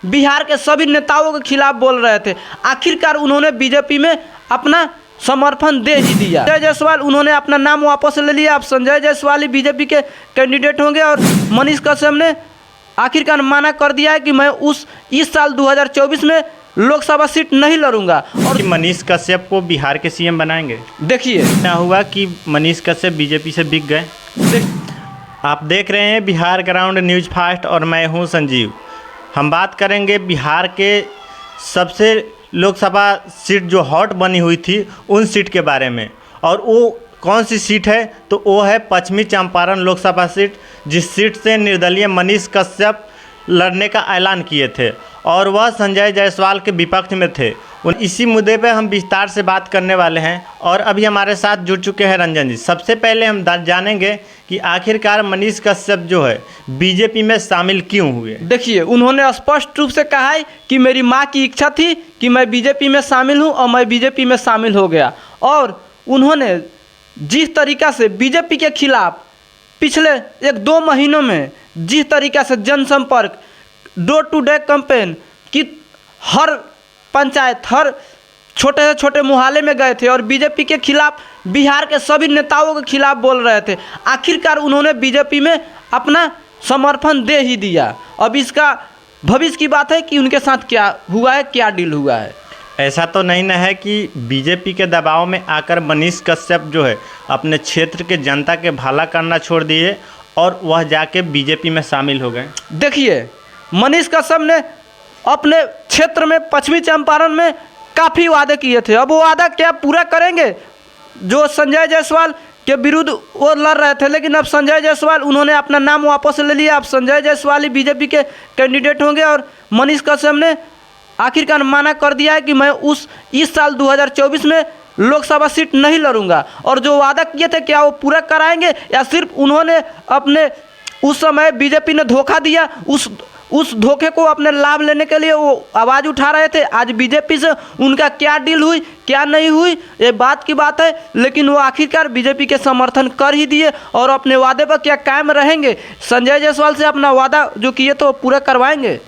बिहार के सभी नेताओं के खिलाफ बोल रहे थे। आखिरकार उन्होंने बीजेपी में अपना समर्थन दे ही दिया। संजय जायसवाल उन्होंने अपना नाम वापस ले लिया। अब संजय जायसवाल ही बीजेपी के कैंडिडेट होंगे और मनीष कश्यप ने आखिरकार माना कर दिया है कि मैं इस साल 2024 में लोकसभा सीट नहीं लड़ूंगा। और मनीष कश्यप को बिहार के सीएम बनाएंगे। देखिए क्या हुआ कि मनीष कश्यप बीजेपी से बिक गए। आप देख रहे हैं बिहार ग्राउंड न्यूज़ फास्ट और मैं हूं संजीव। हम बात करेंगे बिहार के सबसे लोकसभा सीट जो हॉट बनी हुई थी उन सीट के बारे में। और वो कौन सी सीट है तो वो है पश्चिमी चंपारण लोकसभा सीट, जिस सीट से निर्दलीय मनीष कश्यप लड़ने का ऐलान किए थे और वह संजय जायसवाल के विपक्ष में थे। इसी मुद्दे पे हम विस्तार से बात करने वाले हैं और अभी हमारे साथ जुड़ चुके हैं रंजन जी। सबसे पहले हम जानेंगे कि आखिरकार मनीष कश्यप जो है बीजेपी में शामिल क्यों हुए। देखिए उन्होंने स्पष्ट रूप से कहा है कि मेरी माँ की इच्छा थी कि मैं बीजेपी में शामिल हूँ और मैं बीजेपी में शामिल हो गया। और उन्होंने जिस तरीक़ा से बीजेपी के खिलाफ पिछले 1-2 महीनों में जिस तरीक़ा से जनसंपर्क, डोर टू डोर कैंपेन की, हर पंचायत, हर छोटे से छोटे मोहल्ले में गए थे और बीजेपी के खिलाफ, बिहार के सभी नेताओं के खिलाफ बोल रहे थे। आखिरकार उन्होंने बीजेपी में अपना समर्थन दे ही दिया। अब इसका भविष्य की बात है कि उनके साथ क्या हुआ है, क्या डील हुआ है। ऐसा तो नहीं न है कि बीजेपी के दबाव में आकर मनीष कश्यप जो है अपने क्षेत्र के जनता के भला करना छोड़ दिए और वह जाके बीजेपी में शामिल हो गए। देखिए मनीष कश्यप ने अपने क्षेत्र में पश्चिमी चंपारण में काफ़ी वादे किए थे। अब वो वादा क्या पूरा करेंगे? जो संजय जायसवाल के विरुद्ध वो लड़ रहे थे, लेकिन अब संजय जायसवाल उन्होंने अपना नाम वापस ले लिया। अब संजय जायसवाल ही बीजेपी के कैंडिडेट होंगे और मनीष कश्यप ने आखिरकार माना कर दिया है कि मैं इस साल 2024 में लोकसभा सीट नहीं लड़ूंगा। और जो वादा किए थे क्या वो पूरा कराएंगे या सिर्फ उन्होंने अपने उस समय बीजेपी ने धोखा दिया, उस धोखे को अपने लाभ लेने के लिए वो आवाज़ उठा रहे थे। आज बीजेपी से उनका क्या डील हुई, क्या नहीं हुई, ये बात की बात है। लेकिन वो आखिरकार बीजेपी के समर्थन कर ही दिए और अपने वादे पर क्या कायम रहेंगे। संजय जायसवाल से अपना वादा जो किए तो पूरा करवाएंगे।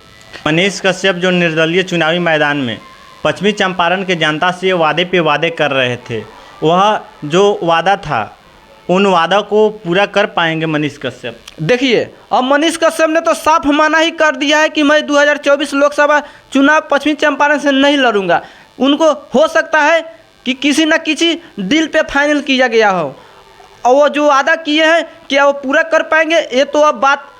मनीष कश्यप जो निर्दलीय चुनावी मैदान में पश्चिमी चंपारण के जनता से वादे पे वादे कर रहे थे, वह जो वादा था उन वादा को पूरा कर पाएंगे मनीष कश्यप? देखिए अब मनीष कश्यप ने तो साफ माना ही कर दिया है कि मैं 2024 लोकसभा चुनाव पश्चिमी चंपारण से नहीं लड़ूंगा। उनको हो सकता है कि किसी न किसी डील पे फाइनल किया गया हो और वो जो वादा किए हैं क्या वो पूरा कर पाएंगे, ये तो अब बात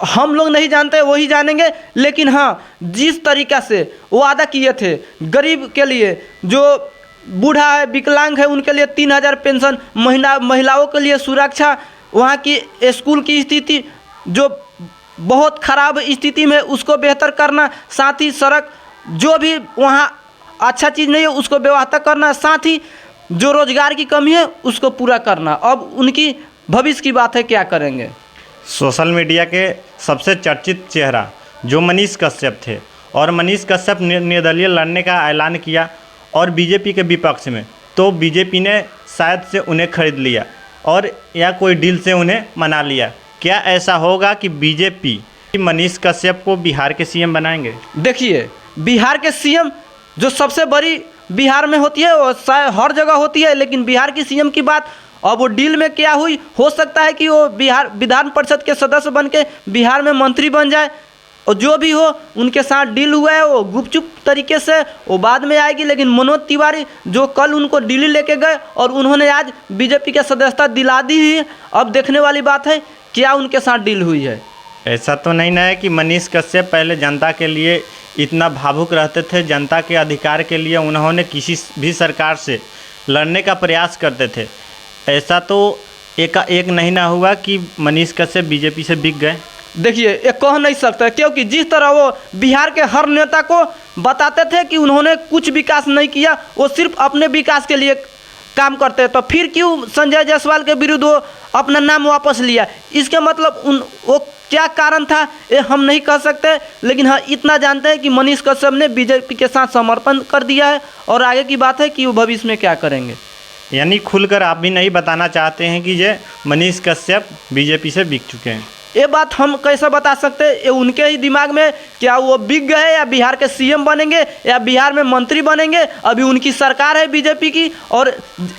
हम लोग नहीं जानते, वही जानेंगे। लेकिन हाँ, जिस तरीक़ा से वो वादा किए थे गरीब के लिए, जो बूढ़ा है, विकलांग है, उनके लिए 3000 पेंशन, महिलाओं के लिए सुरक्षा, वहाँ की स्कूल की स्थिति जो बहुत ख़राब स्थिति में उसको बेहतर करना, साथ ही सड़क जो भी वहाँ अच्छा चीज़ नहीं है उसको व्यवस्था करना, साथ ही जो रोज़गार की कमी है उसको पूरा करना। अब उनकी भविष्य की बात है, क्या करेंगे। सोशल मीडिया के सबसे चर्चित चेहरा जो मनीष कश्यप थे और मनीष कश्यप निर्दलीय लड़ने का ऐलान किया और बीजेपी के विपक्ष में, तो बीजेपी ने शायद से उन्हें खरीद लिया और या कोई डील से उन्हें मना लिया। क्या ऐसा होगा कि बीजेपी मनीष कश्यप को बिहार के सीएम बनाएंगे? देखिए बिहार के सीएम जो सबसे बड़ी बिहार में होती है वो शायद हर जगह होती है, लेकिन बिहार की सीएम की बात अब वो डील में क्या हुई, हो सकता है कि वो बिहार विधान परिषद के सदस्य बन के बिहार में मंत्री बन जाए। और जो भी हो उनके साथ डील हुआ है वो गुपचुप तरीके से वो बाद में आएगी। लेकिन मनोज तिवारी जो कल उनको दिल्ली लेके गए और उन्होंने आज बीजेपी के सदस्यता दिला दी ही, अब देखने वाली बात है क्या उनके साथ डील हुई है। ऐसा तो नहीं ना है कि मनीष कश्यप पहले जनता के लिए इतना भावुक रहते थे, जनता के अधिकार के लिए उन्होंने किसी भी सरकार से लड़ने का प्रयास करते थे। ऐसा तो एक नहीं ना हुआ कि मनीष कश्यप बीजेपी से बिक गए। देखिए ये कह नहीं सकते, क्योंकि जिस तरह वो बिहार के हर नेता को बताते थे कि उन्होंने कुछ विकास नहीं किया, वो सिर्फ अपने विकास के लिए काम करते, तो फिर क्यों संजय जायसवाल के विरुद्ध वो अपना नाम वापस लिया? इसके मतलब वो क्या कारण था ये हम नहीं कह सकते। लेकिन हाँ इतना जानते हैं कि मनीष कश्यप ने बीजेपी के साथ समर्पण कर दिया है और आगे की बात है कि वो भविष्य में क्या करेंगे। यानी खुलकर आप भी नहीं बताना चाहते हैं कि ये मनीष कश्यप बीजेपी से बिक चुके हैं। ये बात हम कैसे बता सकते हैं? ये उनके ही दिमाग में, क्या वो बिक गए या बिहार के सीएम बनेंगे या बिहार में मंत्री बनेंगे? अभी उनकी सरकार है बीजेपी की और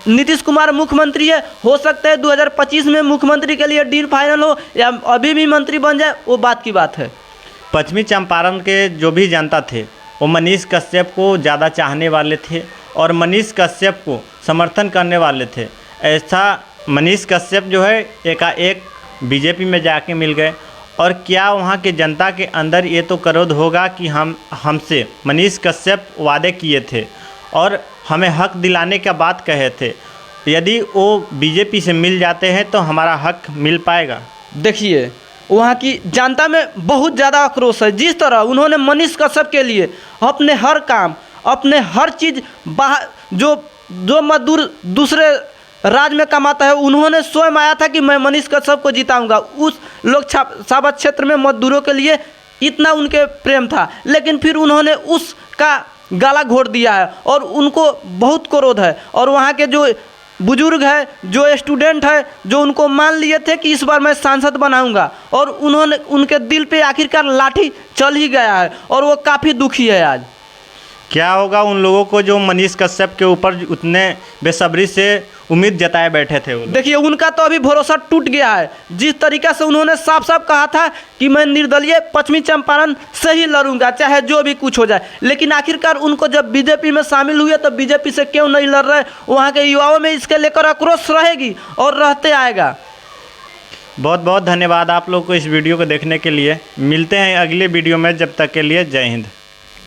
नीतीश कुमार मुख्यमंत्री है। हो सकता है 2025 में मुख्यमंत्री के लिए डील फाइनल हो या अभी भी मंत्री बन जाए, वो बात की बात है। पश्चिमी चंपारण के जो भी जनता थे वो मनीष कश्यप को ज़्यादा चाहने वाले थे और मनीष कश्यप को समर्थन करने वाले थे। ऐसा मनीष कश्यप जो है एकाएक बीजेपी में जाके मिल गए। और क्या वहाँ के जनता के अंदर ये तो क्रोध होगा कि हमसे मनीष कश्यप वादे किए थे और हमें हक दिलाने का बात कहे थे, यदि वो बीजेपी से मिल जाते हैं तो हमारा हक मिल पाएगा। देखिए, वहाँ की जनता में बहुत ज़्यादा आक्रोश है। जिस तरह उन्होंने मनीष कश्यप के लिए अपने हर काम, अपने हर चीज़ बाहर, जो मजदूर दूसरे राज्य में कमाता है, उन्होंने स्वयं आया था कि मैं मनीष कश्यप को जिताऊंगा। उस लोकसभा क्षेत्र में मजदूरों के लिए इतना उनके प्रेम था, लेकिन फिर उन्होंने उसका गला घोट दिया है और उनको बहुत क्रोध है। और वहाँ के जो बुजुर्ग है, जो स्टूडेंट है, जो उनको मान लिए थे कि इस बार मैं सांसद बनाऊंगा, और उन्होंने, उनके दिल पे आखिरकार लाठी चल ही गया है और वो काफ़ी दुखी है। आज क्या होगा उन लोगों को जो मनीष कश्यप के ऊपर उतने बेसब्री से उम्मीद जताए बैठे थे? वो देखिए, उनका तो अभी भरोसा टूट गया है। जिस तरीक़ा से उन्होंने साफ साफ कहा था कि मैं निर्दलीय पश्चिमी चंपारण से ही लड़ूंगा, चाहे जो भी कुछ हो जाए, लेकिन आखिरकार उनको जब बीजेपी में शामिल हुए तो बीजेपी से क्यों नहीं लड़ रहे? वहाँ के युवाओं में इसके लेकर आक्रोश रहेगी और रहते आएगा। बहुत बहुत धन्यवाद आप लोग को इस वीडियो को देखने के लिए। मिलते हैं अगले वीडियो में, जब तक के लिए जय हिंद।